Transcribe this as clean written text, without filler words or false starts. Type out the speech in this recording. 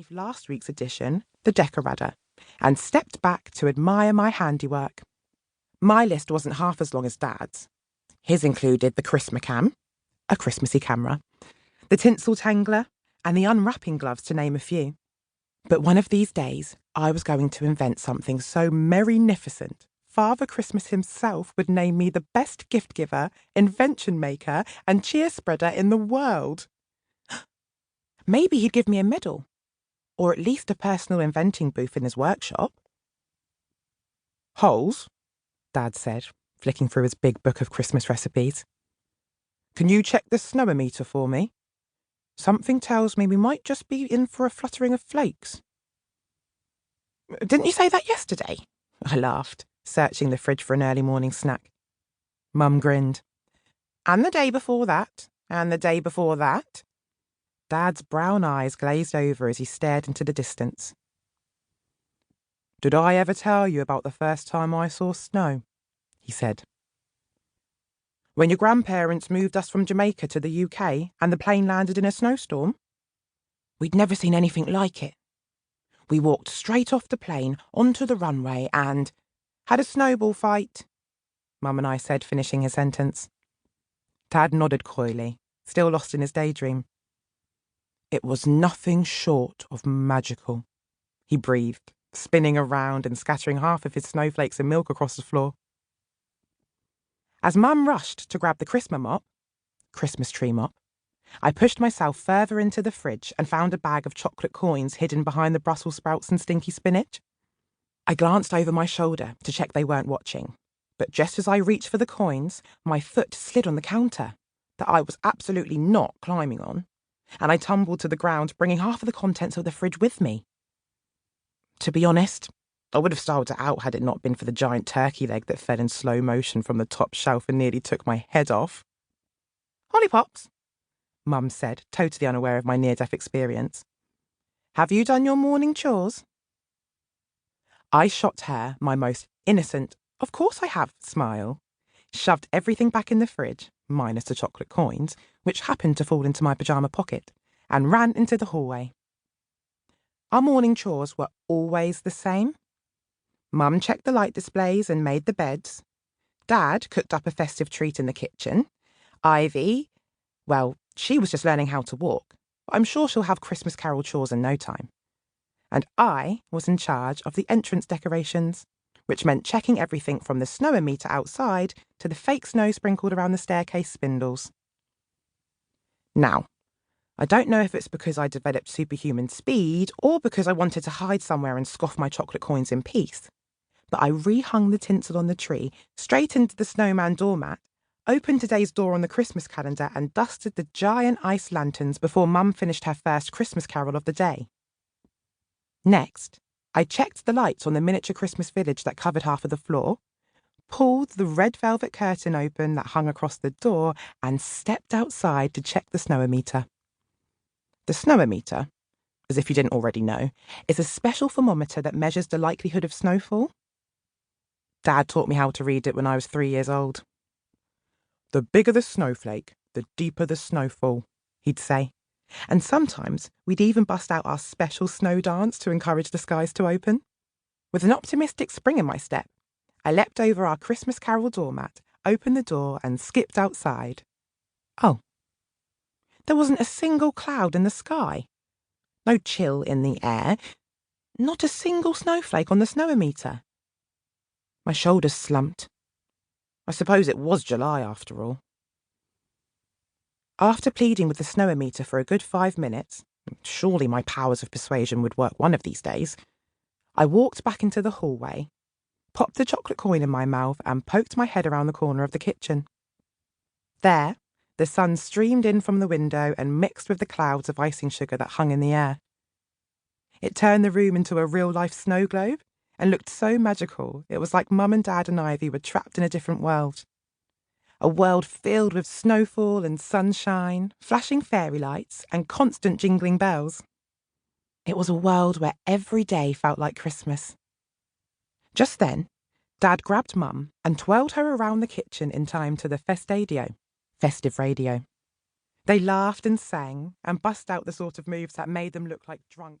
underneath last week's edition, The Decorator, and stepped back to admire my handiwork. My list wasn't half as long as Dad's. His included the Christmacam, a Christmassy camera, the tinsel tangler, and the unwrapping gloves, to name a few. But one of these days, I was going to invent something so merry-nificent, Father Christmas himself would name me the best gift giver, invention maker, and cheer spreader in the world. Maybe he'd give me a medal, or at least a personal inventing booth in his workshop. "Holes," Dad said, flicking through his big book of Christmas recipes. "Can you check the snowometer for me? Something tells me we might just be in for a fluttering of flakes." "Didn't you say that yesterday?" I laughed, searching the fridge for an early morning snack. Mum grinned. "And the day before that, and the day before that." Dad's brown eyes glazed over as he stared into the distance. "Did I ever tell you about the first time I saw snow?" he said. "When your grandparents moved us from Jamaica to the UK and the plane landed in a snowstorm? We'd never seen anything like it. We walked straight off the plane onto the runway and had a snowball fight," Mum and I said, finishing his sentence. Dad nodded coyly, still lost in his daydream. "It was nothing short of magical," he breathed, spinning around and scattering half of his snowflakes and milk across the floor. As Mum rushed to grab the Christmas tree mop, I pushed myself further into the fridge and found a bag of chocolate coins hidden behind the Brussels sprouts and stinky spinach. I glanced over my shoulder to check they weren't watching, but just as I reached for the coins, my foot slid on the counter that I was absolutely not climbing on, and I tumbled to the ground, bringing half of the contents of the fridge with me. To be honest, I would have styled it out had it not been for the giant turkey leg that fell in slow motion from the top shelf and nearly took my head off. "Hollypops," Mum said, totally unaware of my near-death experience. "Have you done your morning chores?" I shot her my most innocent, "of course I have" smile, shoved everything back in the fridge, minus the chocolate coins, which happened to fall into my pyjama pocket, and ran into the hallway. Our morning chores were always the same. Mum checked the light displays and made the beds. Dad cooked up a festive treat in the kitchen. Ivy, well, she was just learning how to walk, but I'm sure she'll have Christmas Carol chores in no time. And I was in charge of the entrance decorations, which meant checking everything from the snowometer outside to the fake snow sprinkled around the staircase spindles. Now, I don't know if it's because I developed superhuman speed or because I wanted to hide somewhere and scoff my chocolate coins in peace, but I rehung the tinsel on the tree, straightened the snowman doormat, opened today's door on the Christmas calendar, and dusted the giant ice lanterns before Mum finished her first Christmas carol of the day. Next, I checked the lights on the miniature Christmas village that covered half of the floor, pulled the red velvet curtain open that hung across the door, and stepped outside to check the snowometer. The snowometer, as if you didn't already know, is a special thermometer that measures the likelihood of snowfall. Dad taught me how to read it when I was 3 years old. "The bigger the snowflake, the deeper the snowfall," he'd say. And sometimes we'd even bust out our special snow dance to encourage the skies to open. With an optimistic spring in my step, I leapt over our Christmas Carol doormat, opened the door, and skipped outside. Oh. There wasn't a single cloud in the sky. No chill in the air. Not a single snowflake on the snowometer. My shoulders slumped. I suppose it was July after all. After pleading with the snowometer for a good 5 minutes, surely my powers of persuasion would work one of these days, I walked back into the hallway, popped the chocolate coin in my mouth, and poked my head around the corner of the kitchen. There, the sun streamed in from the window and mixed with the clouds of icing sugar that hung in the air. It turned the room into a real-life snow globe and looked so magical it was like Mum and Dad and Ivy were trapped in a different world. A world filled with snowfall and sunshine, flashing fairy lights, and constant jingling bells. It was a world where every day felt like Christmas. Just then, Dad grabbed Mum and twirled her around the kitchen in time to the festive radio. They laughed and sang and bust out the sort of moves that made them look like drunk